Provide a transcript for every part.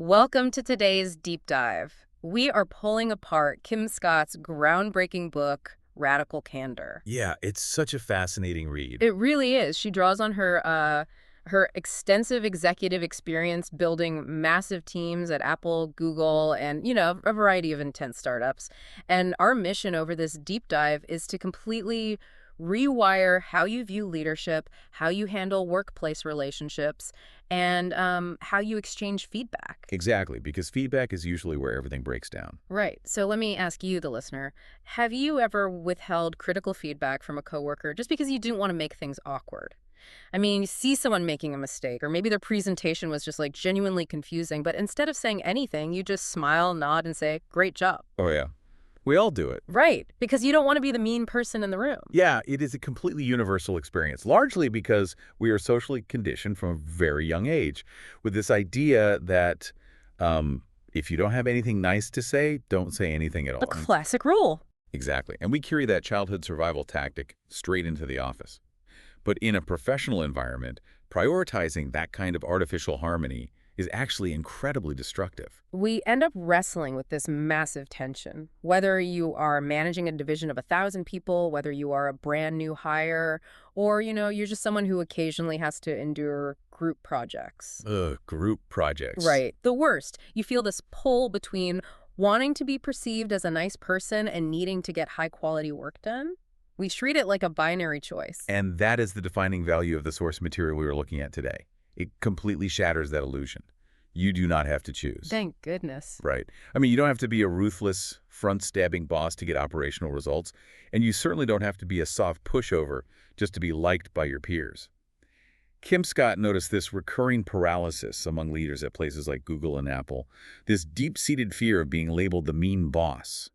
Welcome to today's deep dive. We are pulling apart Kim Scott's groundbreaking book, Radical Candor. Yeah, it's such a fascinating read. It really is. She draws on her extensive executive experience building massive teams at Apple, Google, and, a variety of intense startups. And our mission over this deep dive is to completely rewire how you view leadership, how you handle workplace relationships, and how you exchange feedback. Exactly, because feedback is usually where everything breaks down. Right. So let me ask you, the listener, have you ever withheld critical feedback from a coworker just because you didn't want to make things awkward? I mean, you see someone making a mistake, or maybe their presentation was just like genuinely confusing, but instead of saying anything, you just smile, nod, and say, "Great job." Oh, yeah. We all do it. Right. Because you don't want to be the mean person in the room. Yeah, it is a completely universal experience, largely because we are socially conditioned from a very young age with this idea that if you don't have anything nice to say, don't say anything at The all. classic rule. Exactly. And we carry that childhood survival tactic straight into the office. But in a professional environment, prioritizing that kind of artificial harmony is actually incredibly destructive. We end up wrestling with this massive tension. Whether you are managing a division of 1,000 people, whether you are a brand new hire, or, you're just someone who occasionally has to endure group projects. Ugh, group projects. Right. The worst. You feel this pull between wanting to be perceived as a nice person and needing to get high quality work done. We treat it like a binary choice. And that is the defining value of the source material we were looking at today. It completely shatters that illusion. You do not have to choose. Thank goodness. Right. I mean, you don't have to be a ruthless, front-stabbing boss to get operational results, and you certainly don't have to be a soft pushover just to be liked by your peers. Kim Scott noticed this recurring paralysis among leaders at places like Google and Apple, this deep-seated fear of being labeled the mean boss.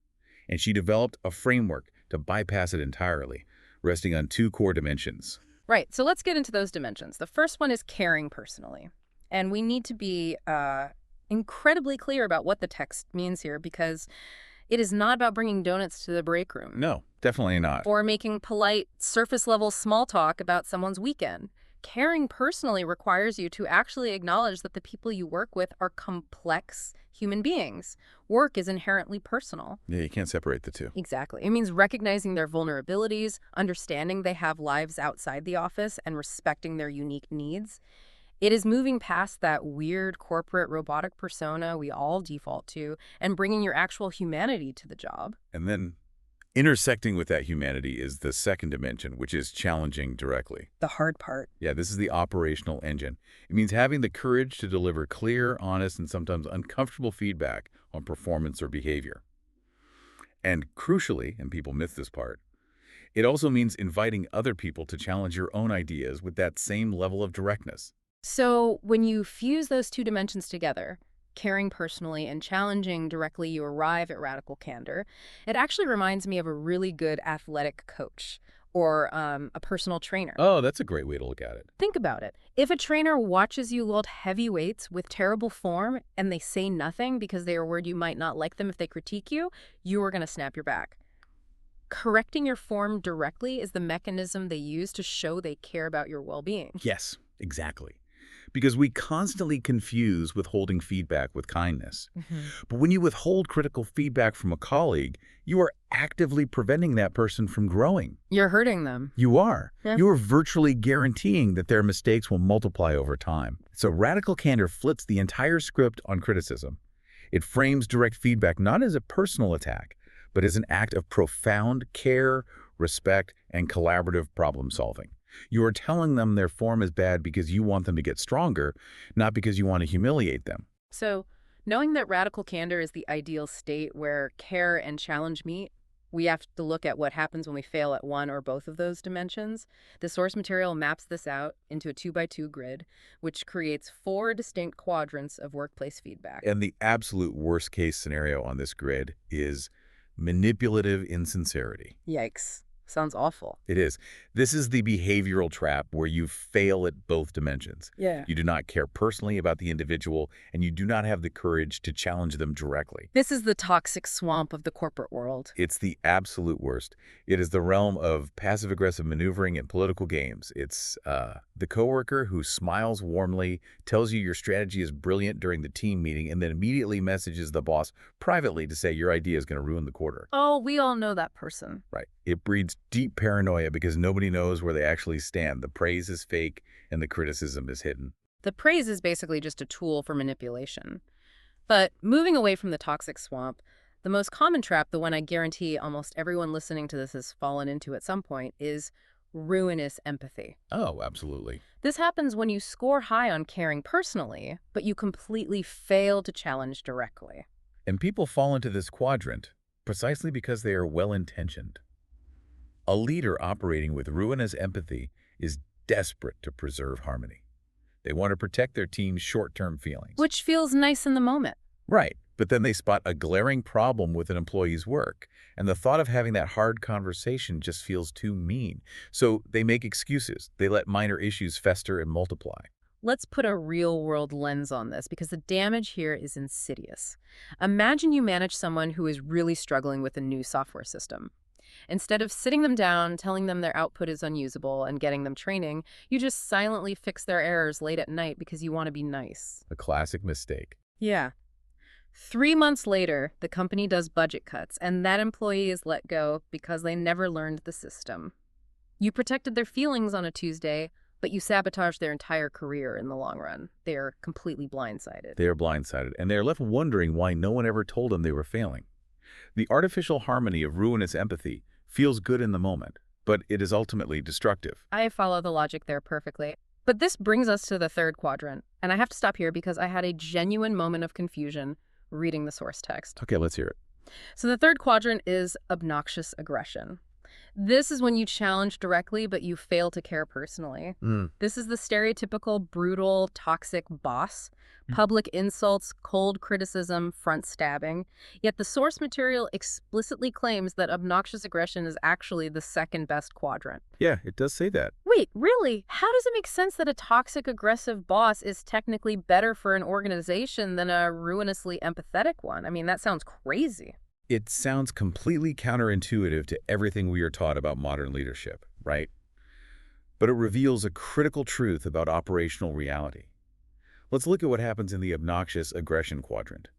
And she developed a framework to bypass it entirely, resting on two core dimensions. Right. So let's get into those dimensions. The first one is caring personally. And we need to be incredibly clear about what the text means here, because it is not about bringing donuts to the break room No, definitely not. or making polite, surface-level small talk about someone's weekend. Caring personally requires you to actually acknowledge that the people you work with are complex human beings. Work is inherently personal. Yeah, you can't separate the two. Exactly. It means recognizing their vulnerabilities, understanding they have lives outside the office, and respecting their unique needs. It is moving past that weird corporate robotic persona we all default to and bringing your actual humanity to the job. And then intersecting with that humanity is the second dimension, which is challenging directly. The hard part. Yeah, this is the operational engine. It means having the courage to deliver clear, honest, and sometimes uncomfortable feedback on performance or behavior. And crucially, and people miss this part, it also means inviting other people to challenge your own ideas with that same level of directness. So when you fuse those two dimensions together, caring personally and challenging directly, you arrive at radical candor. It actually reminds me of a really good athletic coach or a personal trainer. Oh, that's a great way to look at it. Think about it. If a trainer watches you load heavy weights with terrible form and they say nothing because they are worried you might not like them if they critique you, you are going to snap your back. Correcting your form directly is the mechanism they use to show they care about your well-being. Yes, exactly. Because we constantly confuse withholding feedback with kindness. But when you withhold critical feedback from a colleague, you are actively preventing that person from growing. You're hurting them. You are. Yeah. You are virtually guaranteeing that their mistakes will multiply over time. So radical candor flips the entire script on criticism. It frames direct feedback not as a personal attack, but as an act of profound care, respect, and collaborative problem solving. You are telling them their form is bad because you want them to get stronger, not because you want to humiliate them. So, knowing that radical candor is the ideal state where care and challenge meet, we have to look at what happens when we fail at one or both of those dimensions. The source material maps this out into a 2x2 grid, which creates 4 distinct quadrants of workplace feedback. And the absolute worst-case scenario on this grid is manipulative insincerity. Yikes. Sounds awful. It is. This is the behavioral trap where you fail at both dimensions. Yeah. You do not care personally about the individual, and you do not have the courage to challenge them directly. This is the toxic swamp of the corporate world. It's the absolute worst. It is the realm of passive-aggressive maneuvering and political games. It's the coworker who smiles warmly, tells you your strategy is brilliant during the team meeting, and then immediately messages the boss privately to say your idea is going to ruin the quarter. Oh, we all know that person. Right. It breeds deep paranoia because nobody knows where they actually stand. The praise is fake and the criticism is hidden. The praise is basically just a tool for manipulation. But moving away from the toxic swamp, the most common trap, the one I guarantee almost everyone listening to this has fallen into at some point, is ruinous empathy. Oh, absolutely. This happens when you score high on caring personally, but you completely fail to challenge directly. And people fall into this quadrant precisely because they are well-intentioned. A leader operating with ruinous empathy is desperate to preserve harmony. They want to protect their team's short-term feelings. Which feels nice in the moment. Right, but then they spot a glaring problem with an employee's work, and the thought of having that hard conversation just feels too mean. So they make excuses. They let minor issues fester and multiply. Let's put a real-world lens on this because the damage here is insidious. Imagine you manage someone who is really struggling with a new software system. Instead of sitting them down, telling them their output is unusable, and getting them training, you just silently fix their errors late at night because you want to be nice. A classic mistake. Yeah. 3 months later, the company does budget cuts, and that employee is let go because they never learned the system. You protected their feelings on a Tuesday, but you sabotaged their entire career in the long run. They are completely blindsided. They are blindsided, and they are left wondering why no one ever told them they were failing. The artificial harmony of ruinous empathy feels good in the moment, but it is ultimately destructive. I follow the logic there perfectly. But this brings us to the third quadrant, and I have to stop here because I had a genuine moment of confusion reading the source text. Okay, let's hear it. So the third quadrant is obnoxious aggression. This is when you challenge directly, but you fail to care personally. This is the stereotypical brutal, toxic boss. Public insults, cold criticism, front stabbing. Yet the source material explicitly claims that obnoxious aggression is actually the second best quadrant. Yeah, it does say that. Wait, really? How does it make sense that a toxic, aggressive boss is technically better for an organization than a ruinously empathetic one? I mean, that sounds crazy. It sounds completely counterintuitive to everything we are taught about modern leadership, right? But it reveals a critical truth about operational reality. Let's look at what happens in the obnoxious aggression quadrant.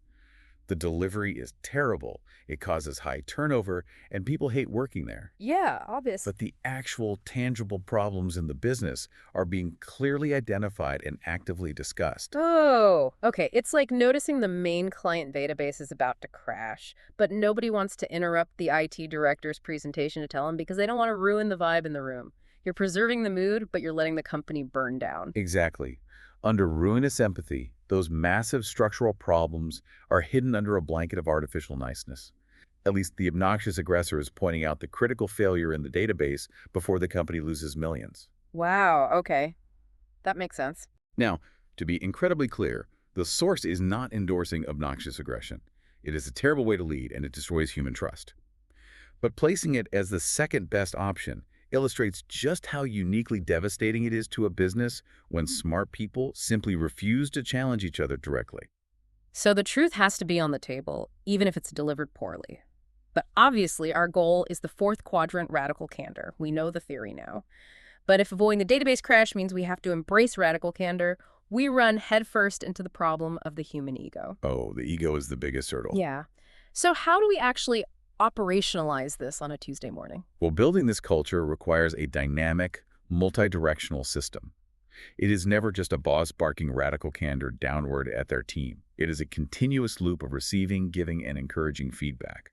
The delivery is terrible, it causes high turnover, and people hate working there. Yeah, obviously. But the actual tangible problems in the business are being clearly identified and actively discussed. Oh, okay. It's like noticing the main client database is about to crash, but nobody wants to interrupt the IT director's presentation to tell him because they don't want to ruin the vibe in the room. You're preserving the mood, but you're letting the company burn down. Exactly. Under ruinous empathy, those massive structural problems are hidden under a blanket of artificial niceness. At least the obnoxious aggressor is pointing out the critical failure in the database before the company loses millions. Wow, okay. That makes sense. Now, to be incredibly clear, the source is not endorsing obnoxious aggression. It is a terrible way to lead, and it destroys human trust. But placing it as the second best option illustrates just how uniquely devastating it is to a business when smart people simply refuse to challenge each other directly. So the truth has to be on the table, even if it's delivered poorly. But obviously, our goal is the fourth quadrant, radical candor. We know the theory now. But if avoiding the database crash means we have to embrace radical candor, we run headfirst into the problem of the human ego. Oh, the ego is the biggest hurdle. Yeah. So how do we actually operationalize this on a Tuesday morning? Well, building this culture requires a dynamic, multi-directional system. It is never just a boss barking radical candor downward at their team. It is a continuous loop of receiving, giving, and encouraging feedback.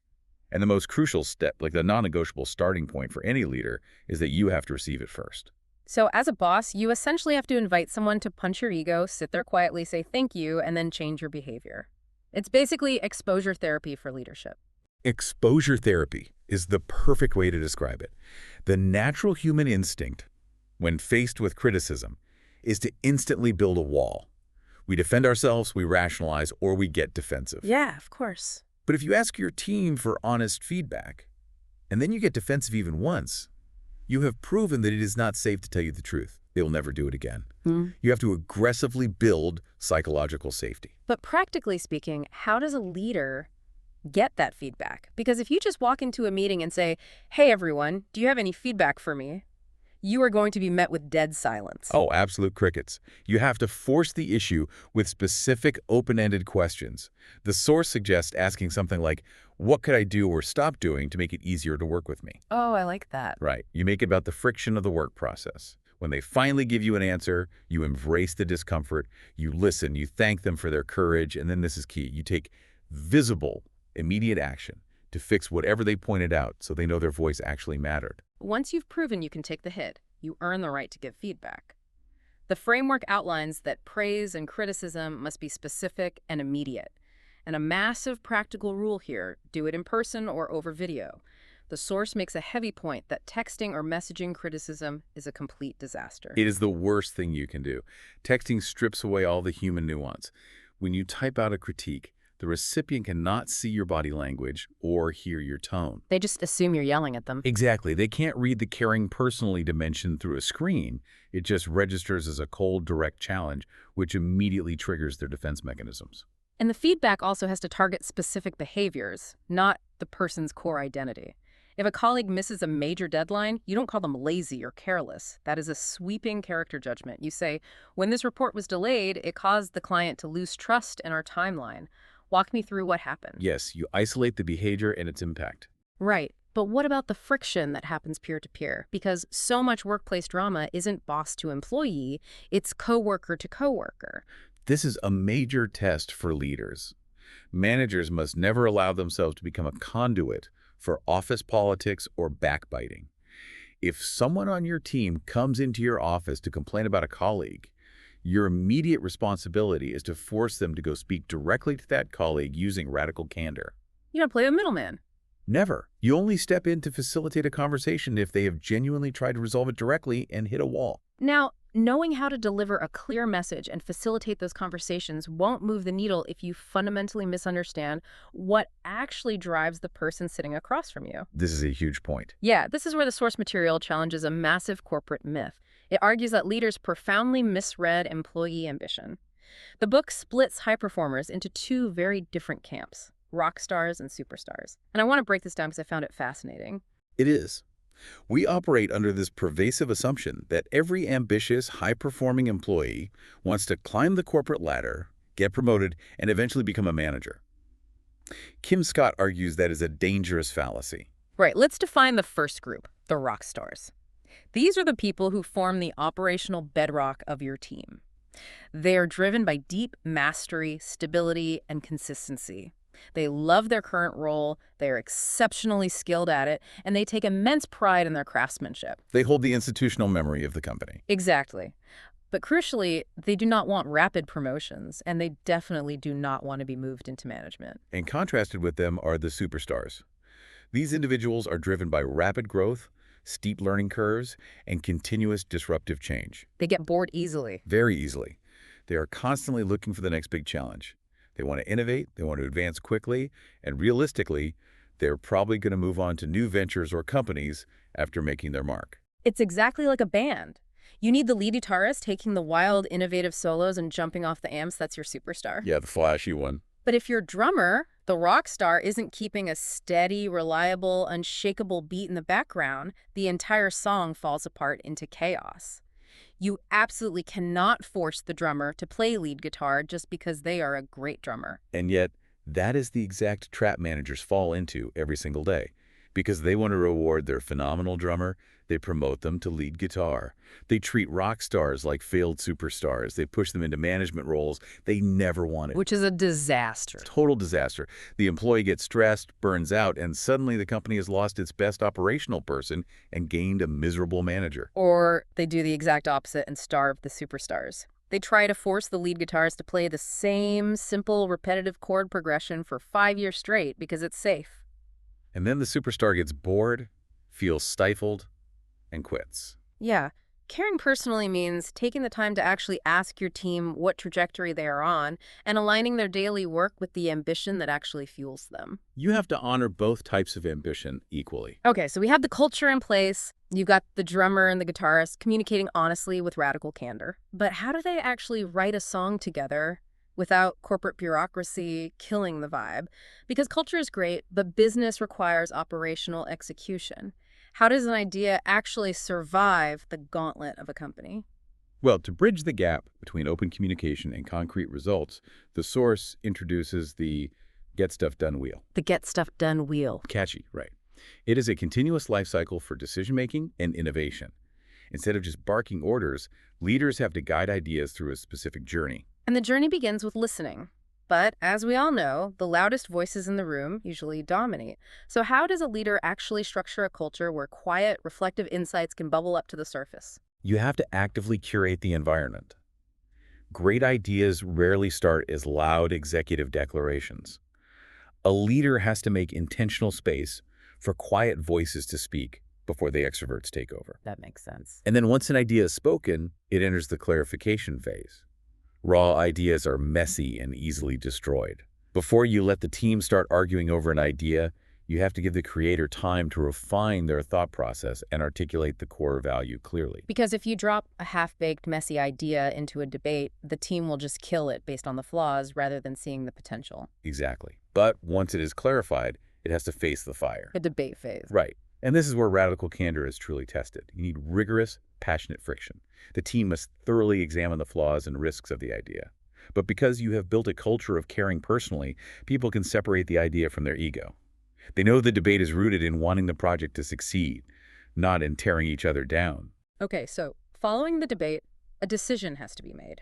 And the most crucial step, like the non-negotiable starting point for any leader, is that you have to receive it first. So as a boss, you essentially have to invite someone to punch your ego, sit there quietly, say thank you, and then change your behavior. It's basically exposure therapy for leadership. Exposure therapy is the perfect way to describe it. The natural human instinct, when faced with criticism, is to instantly build a wall. We defend ourselves, we rationalize, or we get defensive. Yeah, of course. But if you ask your team for honest feedback, And then you get defensive even once. You have proven that it is not safe to tell you the truth. They will never do it again. You have to aggressively build psychological safety. But practically speaking, how does a leader get that feedback? Because if you just walk into a meeting and say, hey, everyone, do you have any feedback for me? You are going to be met with dead silence. Oh, absolute crickets. You have to force the issue with specific open-ended questions. The source suggests asking something like, what could I do or stop doing to make it easier to work with me? Oh, I like that. Right. You make it about the friction of the work process. When they finally give you an answer, you embrace the discomfort, you listen, you thank them for their courage, and then this is key. You take visible, immediate action to fix whatever they pointed out so they know their voice actually mattered. Once you've proven you can take the hit, you earn the right to give feedback. The framework outlines that praise and criticism must be specific and immediate. And a massive practical rule here, do it in person or over video. The source makes a heavy point that texting or messaging criticism is a complete disaster. It is the worst thing you can do. Texting strips away all the human nuance. When you type out a critique, the recipient cannot see your body language or hear your tone. They just assume you're yelling at them. Exactly. They can't read the caring personally dimension through a screen. It just registers as a cold, direct challenge, which immediately triggers their defense mechanisms. And the feedback also has to target specific behaviors, not the person's core identity. If a colleague misses a major deadline, you don't call them lazy or careless. That is a sweeping character judgment. You say, when this report was delayed, it caused the client to lose trust in our timeline. Walk me through what happened. Yes, you isolate the behavior and its impact. Right. But what about the friction that happens peer-to-peer? Because so much workplace drama isn't boss to employee, it's coworker to coworker. This is a major test for leaders. Managers must never allow themselves to become a conduit for office politics or backbiting. If someone on your team comes into your office to complain about a colleague, your immediate responsibility is to force them to go speak directly to that colleague using radical candor. You don't play a middleman. Never. You only step in to facilitate a conversation if they have genuinely tried to resolve it directly and hit a wall. Now, knowing how to deliver a clear message and facilitate those conversations won't move the needle if you fundamentally misunderstand what actually drives the person sitting across from you. This is a huge point. Yeah, this is where the source material challenges a massive corporate myth. It argues that leaders profoundly misread employee ambition. The book splits high performers into two very different camps, rock stars and superstars. And I want to break this down because I found it fascinating. It is. We operate under this pervasive assumption that every ambitious, high-performing employee wants to climb the corporate ladder, get promoted, and eventually become a manager. Kim Scott argues that is a dangerous fallacy. Right, let's define the first group, the rock stars. These are the people who form the operational bedrock of your team. They are driven by deep mastery, stability, and consistency. They love their current role, they are exceptionally skilled at it, and they take immense pride in their craftsmanship. They hold the institutional memory of the company. Exactly. But crucially, they do not want rapid promotions, and they definitely do not want to be moved into management. And contrasted with them are the superstars. These individuals are driven by rapid growth, steep learning curves, and continuous disruptive change. They get bored easily. Very easily. They are constantly looking for the next big challenge. They want to innovate, they want to advance quickly, and realistically, they're probably going to move on to new ventures or companies after making their mark. It's exactly like a band. You need the lead guitarist taking the wild, innovative solos and jumping off the amps. That's your superstar. Yeah, the flashy one. But if your drummer, the rock star, isn't keeping a steady, reliable, unshakable beat in the background, the entire song falls apart into chaos. You absolutely cannot force the drummer to play lead guitar just because they are a great drummer. And yet, that is the exact trap managers fall into every single day. Because they want to reward their phenomenal drummer, they promote them to lead guitar. They treat rock stars like failed superstars. They push them into management roles they never wanted. Which is a disaster. Total disaster. The employee gets stressed, burns out, and suddenly the company has lost its best operational person and gained a miserable manager. Or they do the exact opposite and starve the superstars. They try to force the lead guitarist to play the same simple, repetitive chord progression for 5 years straight because it's safe. And then the superstar gets bored, feels stifled, and quits. Yeah, Caring personally means taking the time to actually ask your team what trajectory they are on and aligning their daily work with the ambition that actually fuels them. You have to honor both types of ambition equally. Okay, so we have the culture in place. You've got the drummer and the guitarist communicating honestly with radical candor. But how do they actually write a song together without corporate bureaucracy killing the vibe? Because culture is great, but business requires operational execution. How does an idea actually survive the gauntlet of a company? Well, to bridge the gap between open communication and concrete results, the source introduces the get stuff done wheel. The get stuff done wheel. Catchy, right? It is a continuous life cycle for decision-making and innovation. Instead of just barking orders, leaders have to guide ideas through a specific journey. And the journey begins with listening. But as we all know, the loudest voices in the room usually dominate. So how does a leader actually structure a culture where quiet, reflective insights can bubble up to the surface? You have to actively curate the environment. Great ideas rarely start as loud executive declarations. A leader has to make intentional space for quiet voices to speak before the extroverts take over. That makes sense. And then once an idea is spoken, it enters the clarification phase. Raw ideas are messy and easily destroyed. Before you let the team start arguing over an idea, you have to give the creator time to refine their thought process and articulate the core value clearly. Because if you drop a half-baked, messy idea into a debate, the team will just kill it based on the flaws rather than seeing the potential. Exactly. But once it is clarified, it has to face the fire. A debate phase. Right. And this is where radical candor is truly tested. You need rigorous, passionate friction. The team must thoroughly examine the flaws and risks of the idea. But because you have built a culture of caring personally, people can separate the idea from their ego. They know the debate is rooted in wanting the project to succeed, not in tearing each other down. Okay, so following the debate, a decision has to be made.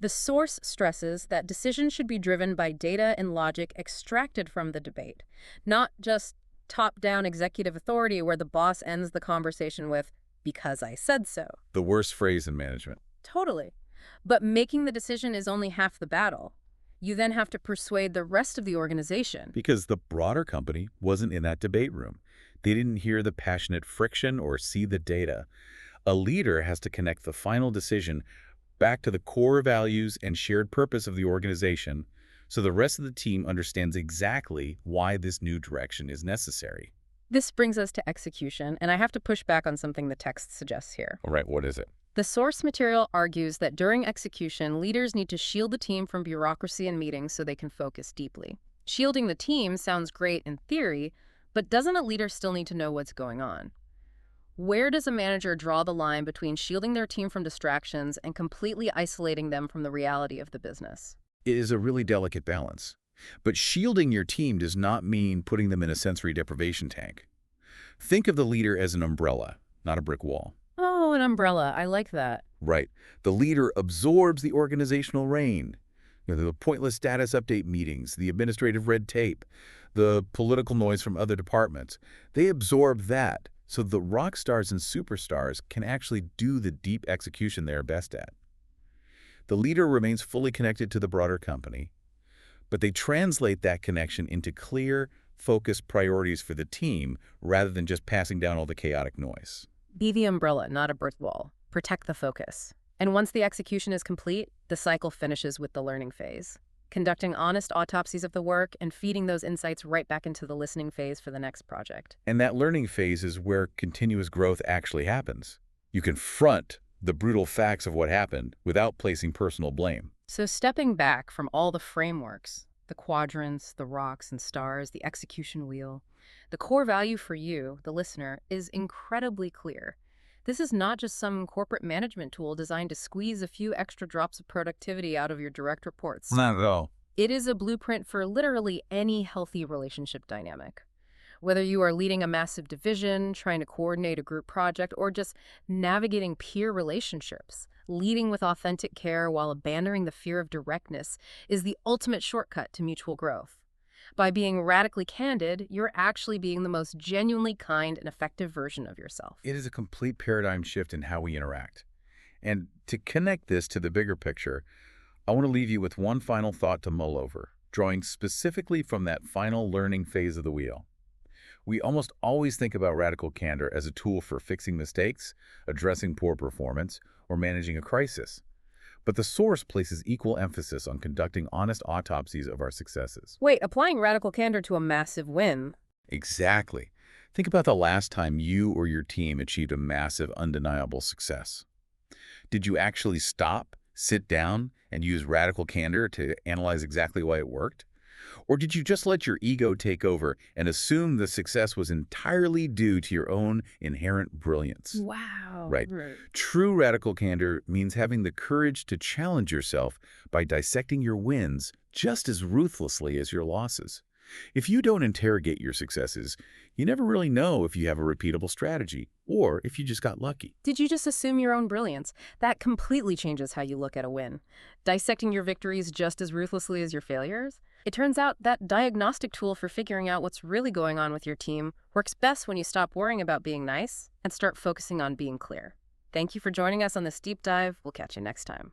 The source stresses that decisions should be driven by data and logic extracted from the debate, not just top-down executive authority where the boss ends the conversation with, "because I said so." The worst phrase in management. Totally. But making the decision is only half the battle. You then have to persuade the rest of the organization. Because the broader company wasn't in that debate room. They didn't hear the passionate friction or see the data. A leader has to connect the final decision back to the core values and shared purpose of the organization so the rest of the team understands exactly why this new direction is necessary. This brings us to execution, and I have to push back on something the text suggests here. All right, what is it? The source material argues that during execution, leaders need to shield the team from bureaucracy and meetings so they can focus deeply. Shielding the team sounds great in theory, but doesn't a leader still need to know what's going on? Where does a manager draw the line between shielding their team from distractions and completely isolating them from the reality of the business? It is a really delicate balance. But shielding your team does not mean putting them in a sensory deprivation tank. Think of the leader as an umbrella, not a brick wall. Oh, an umbrella. I like that. Right. The leader absorbs the organizational rain. The pointless status update meetings, the administrative red tape, the political noise from other departments. They absorb that so the rock stars and superstars can actually do the deep execution they are best at. The leader remains fully connected to the broader company, but they translate that connection into clear, focused priorities for the team rather than just passing down all the chaotic noise. Be the umbrella, not a brick wall. Protect the focus. And once the execution is complete, the cycle finishes with the learning phase, conducting honest autopsies of the work and feeding those insights right back into the listening phase for the next project. And that learning phase is where continuous growth actually happens. You confront the brutal facts of what happened without placing personal blame. So stepping back from all the frameworks, the quadrants, the rocks and stars, the execution wheel, the core value for you, the listener, is incredibly clear. This is not just some corporate management tool designed to squeeze a few extra drops of productivity out of your direct reports. Not at all. It is a blueprint for literally any healthy relationship dynamic. Whether you are leading a massive division, trying to coordinate a group project, or just navigating peer relationships, leading with authentic care while abandoning the fear of directness is the ultimate shortcut to mutual growth. By being radically candid, you're actually being the most genuinely kind and effective version of yourself. It is a complete paradigm shift in how we interact. And to connect this to the bigger picture, I want to leave you with one final thought to mull over, drawing specifically from that final learning phase of the wheel. We almost always think about radical candor as a tool for fixing mistakes, addressing poor performance, or managing a crisis. But the source places equal emphasis on conducting honest autopsies of our successes. Wait, applying radical candor to a massive win? Exactly. Think about the last time you or your team achieved a massive, undeniable success. Did you actually stop, sit down, and use radical candor to analyze exactly why it worked? Or did you just let your ego take over and assume the success was entirely due to your own inherent brilliance? Wow. Right. Right. True radical candor means having the courage to challenge yourself by dissecting your wins just as ruthlessly as your losses. If you don't interrogate your successes, you never really know if you have a repeatable strategy or if you just got lucky. Did you just assume your own brilliance? That completely changes how you look at a win. Dissecting your victories just as ruthlessly as your failures? It turns out that diagnostic tool for figuring out what's really going on with your team works best when you stop worrying about being nice and start focusing on being clear. Thank you for joining us on this deep dive. We'll catch you next time.